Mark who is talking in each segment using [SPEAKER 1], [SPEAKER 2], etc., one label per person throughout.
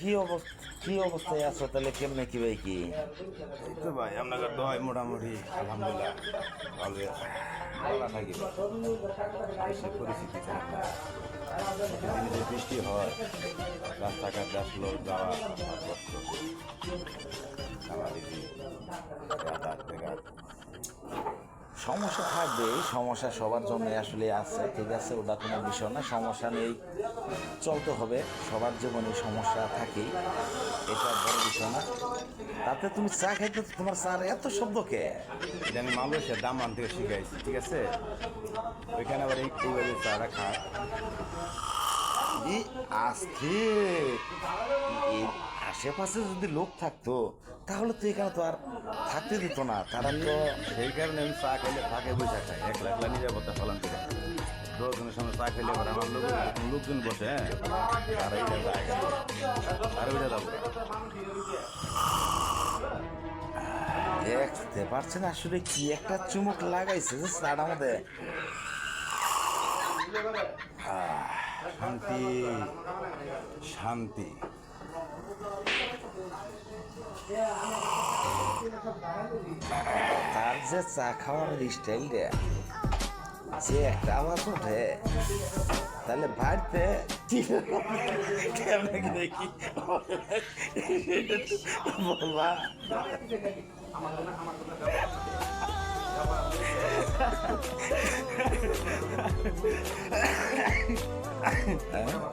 [SPEAKER 1] কি অবস্থায় আছো তাহলে? কেমনে কি ভাই কি?
[SPEAKER 2] এই তো ভাই আপনাকে দোয়াই মোটামুটি আলহামদুলিল্লাহ ভালো ভালো থাকি ভাই। সে পরিস্থিতি খারাপ না। প্রতিদিন যে বৃষ্টি হয় রাস্তাঘাট আসলো যাওয়া কষ্ট খাওয়াদিছি যাতায়াত বেঘাত।
[SPEAKER 1] সমস্যা থাকবে, সমস্যা সবার জন্য আসলে আছে, ঠিক আছে, ওটা কোনো বিষয় না, সমস্যা নেই, চলতে হবে, সবার জীবনে সমস্যা থাকেই, এটা বড় বিষয় না। তাতে তুমি চা খাইতে তোমার চার এত শব্দ কে?
[SPEAKER 2] এটা আমি মালয়েশিয়ার দামান থেকে শিখাইছি, ঠিক আছে। ওইখানে আবার এইভাবে চাটা খায়।
[SPEAKER 1] এই আজকে এর আশেপাশে যদি লোক থাকতো তাহলে তো এখানে তো আর থাকতে দিত না, তারা তো।
[SPEAKER 2] সেই কারণে আমি চা খাইলে ফাঁকে বসে খাই, একলা একলা নিরাপত্তা ফলান করে। দশজনের সামনে চা খাইলে এবার আমার লোকজন বসে, হ্যাঁ, আর এইটা যায় আর ওইটা যাবো।
[SPEAKER 1] দেখতে পারছেন আসলে কি একটা চুমুক লাগাইছে যে চাটার মধ্যে।
[SPEAKER 2] শান্তি শান্তি।
[SPEAKER 1] তার যে চা খাওয়ার স্টাইলটা, যে একটা আওয়াজ ওঠে, তাহলে বাড়িতে কেমন কি দেখি বলবা।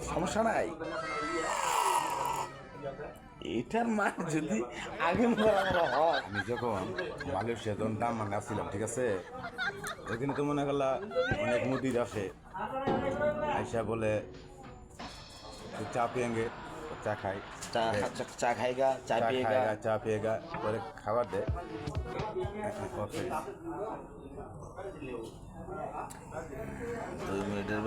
[SPEAKER 1] সমস্যা নাই, এটার মানে যদি আগে আমরা হয়।
[SPEAKER 2] আমি যখন মালয়েশিয়া যখন দামান আসছিলাম, ঠিক আছে, ওইখানে তো মনে করলা অনেক মুদির আসে, আইসা বলে চা পিয়েঙ্গে, চা খাই,
[SPEAKER 1] চা খাইগা, চা
[SPEAKER 2] চা
[SPEAKER 1] পিয়েগা।
[SPEAKER 2] খাইগা, চা পিয়েগা, পরে খাবার দেয়।
[SPEAKER 1] দুই মিনিটের